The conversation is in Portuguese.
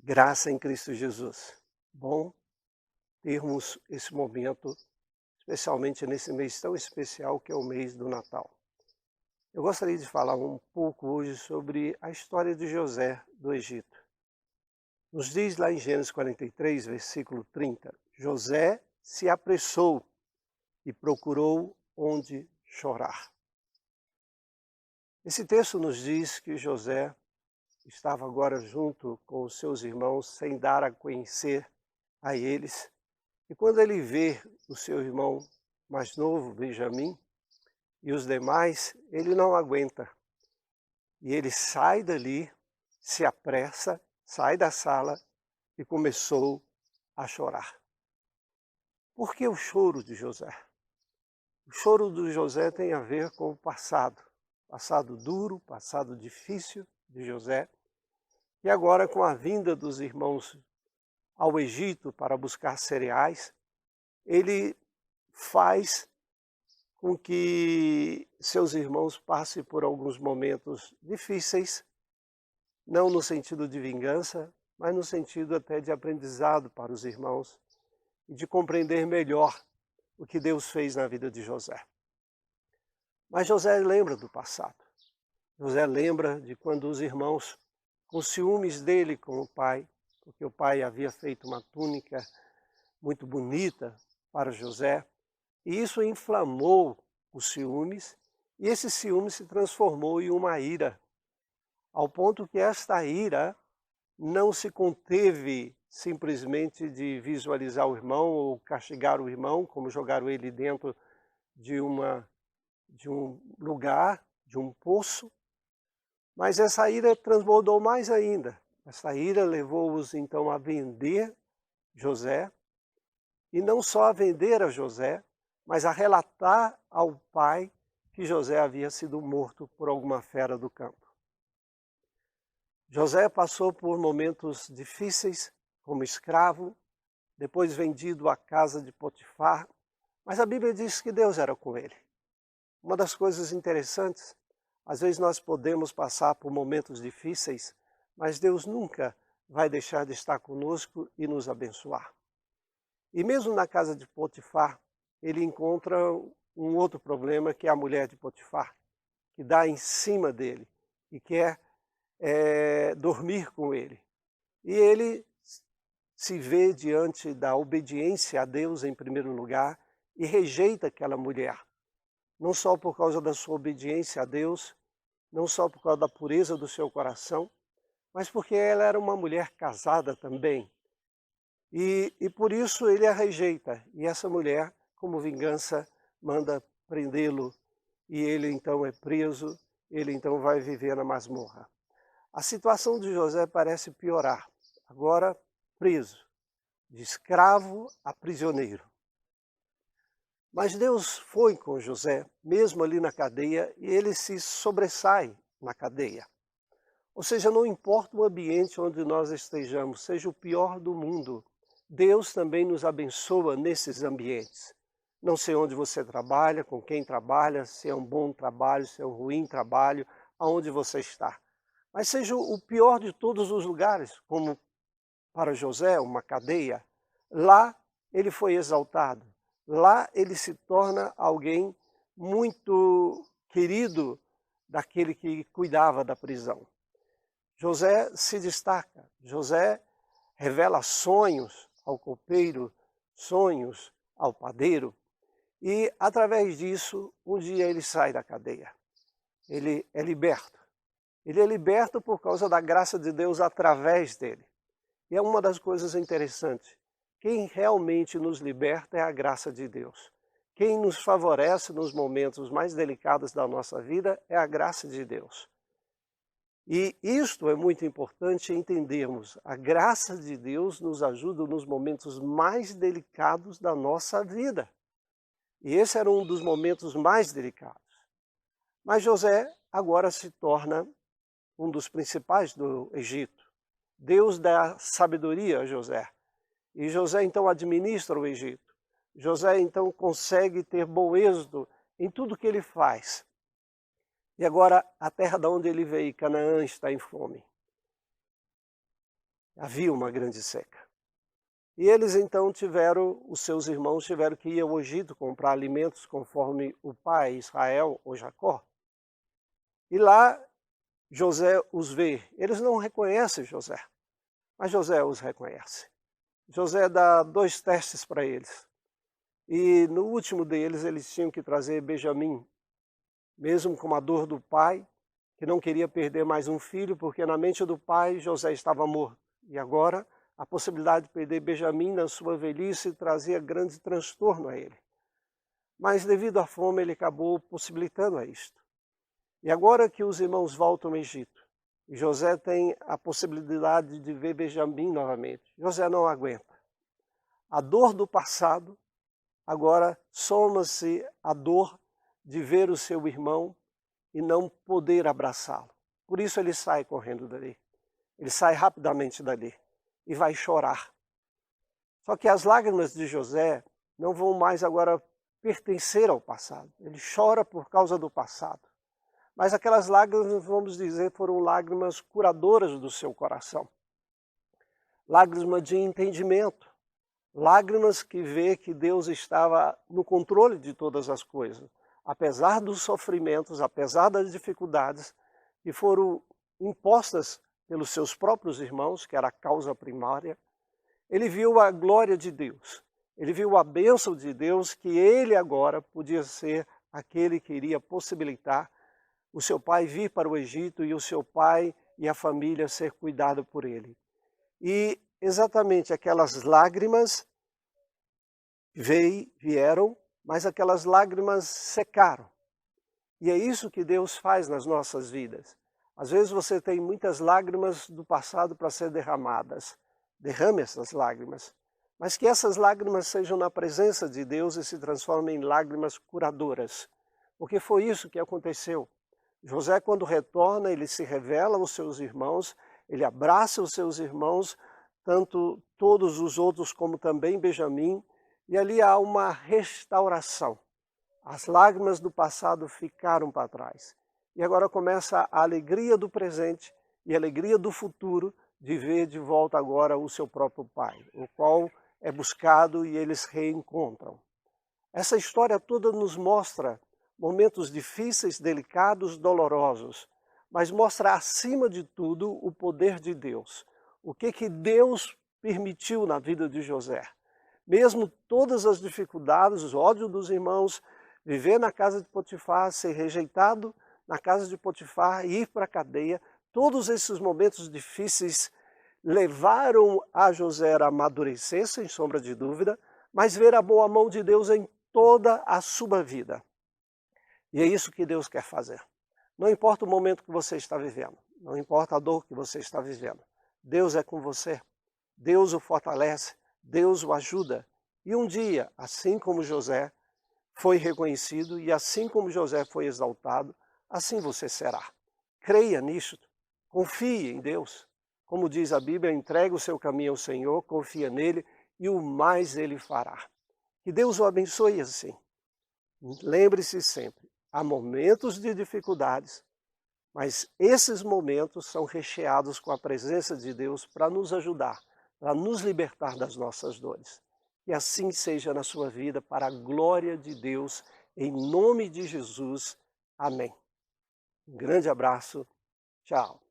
Graça em Cristo Jesus. Bom termos esse momento, especialmente nesse mês tão especial que é o mês do Natal. Eu gostaria de falar um pouco hoje sobre a história de José do Egito. Nos diz lá em Gênesis 43, versículo 30, José se apressou e procurou onde chorar. Esse texto nos diz que José estava agora junto com os seus irmãos, sem dar a conhecer a eles. E quando ele vê o seu irmão mais novo, Benjamim, e os demais, ele não aguenta. E ele sai dali, se apressa, sai da sala e começou a chorar. Por que o choro de José? O choro de José tem a ver com o passado duro, passado difícil de José, e agora com a vinda dos irmãos ao Egito para buscar cereais, ele faz com que seus irmãos passem por alguns momentos difíceis, não no sentido de vingança, mas no sentido até de aprendizado para os irmãos e de compreender melhor o que Deus fez na vida de José. Mas José lembra do passado. José lembra de quando os irmãos, com ciúmes dele com o pai, porque o pai havia feito uma túnica muito bonita para José, e isso inflamou os ciúmes, e esse ciúme se transformou em uma ira, ao ponto que esta ira não se conteve simplesmente de visualizar o irmão ou castigar o irmão, como jogaram ele dentro de um lugar, de um poço, mas essa ira transbordou mais ainda. Essa ira levou-os então a vender José, e não só a vender a José, mas a relatar ao pai que José havia sido morto por alguma fera do campo. José passou por momentos difíceis como escravo, depois vendido à casa de Potifar, mas a Bíblia diz que Deus era com ele. Uma das coisas interessantes, às vezes nós podemos passar por momentos difíceis, mas Deus nunca vai deixar de estar conosco e nos abençoar. E mesmo na casa de Potifar, ele encontra um outro problema, que é a mulher de Potifar, que dá em cima dele e quer dormir com ele. E ele se vê diante da obediência a Deus em primeiro lugar e rejeita aquela mulher, não só por causa da sua obediência a Deus, não só por causa da pureza do seu coração, mas porque ela era uma mulher casada também. E por isso ele a rejeita. E essa mulher, como vingança, manda prendê-lo. E ele então é preso, ele então vai viver na masmorra. A situação de José parece piorar. Agora preso, de escravo a prisioneiro. Mas Deus foi com José, mesmo ali na cadeia, e ele se sobressai na cadeia. Ou seja, não importa o ambiente onde nós estejamos, seja o pior do mundo, Deus também nos abençoa nesses ambientes. Não sei onde você trabalha, com quem trabalha, se é um bom trabalho, se é um ruim trabalho, aonde você está. Mas seja o pior de todos os lugares, como para José, uma cadeia, lá ele foi exaltado. Lá ele se torna alguém muito querido daquele que cuidava da prisão. José se destaca, José revela sonhos ao copeiro, sonhos ao padeiro, e através disso, um dia ele sai da cadeia. Ele é liberto. Ele é liberto por causa da graça de Deus através dele. E é uma das coisas interessantes. Quem realmente nos liberta é a graça de Deus. Quem nos favorece nos momentos mais delicados da nossa vida é a graça de Deus. E isto é muito importante entendermos. A graça de Deus nos ajuda nos momentos mais delicados da nossa vida. E esse era um dos momentos mais delicados. Mas José agora se torna um dos principais do Egito. Deus dá sabedoria a José. E José então administra o Egito. José então consegue ter bom êxito em tudo que ele faz. E agora a terra de onde ele veio, Canaã, está em fome. Havia uma grande seca. E eles então os seus irmãos tiveram que ir ao Egito comprar alimentos conforme o pai, Israel ou Jacó. E lá José os vê. Eles não reconhecem José, mas José os reconhece. José dá 2 testes para eles. E no último deles, eles tinham que trazer Benjamim, mesmo com a dor do pai, que não queria perder mais um filho, porque na mente do pai José estava morto. E agora a possibilidade de perder Benjamim na sua velhice trazia grande transtorno a ele. Mas devido à fome ele acabou possibilitando a isto. E agora que os irmãos voltam ao Egito, e José tem a possibilidade de ver Benjamim novamente, José não aguenta. A dor do passado agora soma-se a dor de ver o seu irmão e não poder abraçá-lo. Por isso ele sai correndo dali. Ele sai rapidamente dali e vai chorar. Só que as lágrimas de José não vão mais agora pertencer ao passado. Ele chora por causa do passado. Mas aquelas lágrimas, vamos dizer, foram lágrimas curadoras do seu coração. Lágrimas de entendimento. Lágrimas que vê que Deus estava no controle de todas as coisas. Apesar dos sofrimentos, apesar das dificuldades que foram impostas pelos seus próprios irmãos, que era a causa primária, ele viu a glória de Deus. Ele viu a bênção de Deus, que ele agora podia ser aquele que iria possibilitar o seu pai vir para o Egito e o seu pai e a família ser cuidado por ele. E exatamente aquelas lágrimas vieram, mas aquelas lágrimas secaram. E é isso que Deus faz nas nossas vidas. Às vezes você tem muitas lágrimas do passado para ser derramadas. Derrame essas lágrimas. Mas que essas lágrimas sejam na presença de Deus e se transformem em lágrimas curadoras. Porque foi isso que aconteceu. José, quando retorna, ele se revela aos seus irmãos, ele abraça os seus irmãos, tanto todos os outros como também Benjamim, e ali há uma restauração. As lágrimas do passado ficaram para trás. E agora começa a alegria do presente e a alegria do futuro de ver de volta agora o seu próprio pai, o qual é buscado e eles reencontram. Essa história toda nos mostra momentos difíceis, delicados, dolorosos, mas mostra acima de tudo o poder de Deus. O que Deus permitiu na vida de José. Mesmo todas as dificuldades, o ódio dos irmãos, viver na casa de Potifar, ser rejeitado na casa de Potifar, ir para a cadeia, todos esses momentos difíceis levaram a José a amadurecer, sem sombra de dúvida, mas ver a boa mão de Deus em toda a sua vida. E é isso que Deus quer fazer. Não importa o momento que você está vivendo, não importa a dor que você está vivendo, Deus é com você, Deus o fortalece, Deus o ajuda. E um dia, assim como José foi reconhecido e assim como José foi exaltado, assim você será. Creia nisso, confie em Deus. Como diz a Bíblia, entregue o seu caminho ao Senhor, confia nele e o mais ele fará. Que Deus o abençoe assim. Lembre-se sempre, há momentos de dificuldades, mas esses momentos são recheados com a presença de Deus para nos ajudar, para nos libertar das nossas dores. Que assim seja na sua vida, para a glória de Deus, em nome de Jesus. Amém. Um grande abraço. Tchau.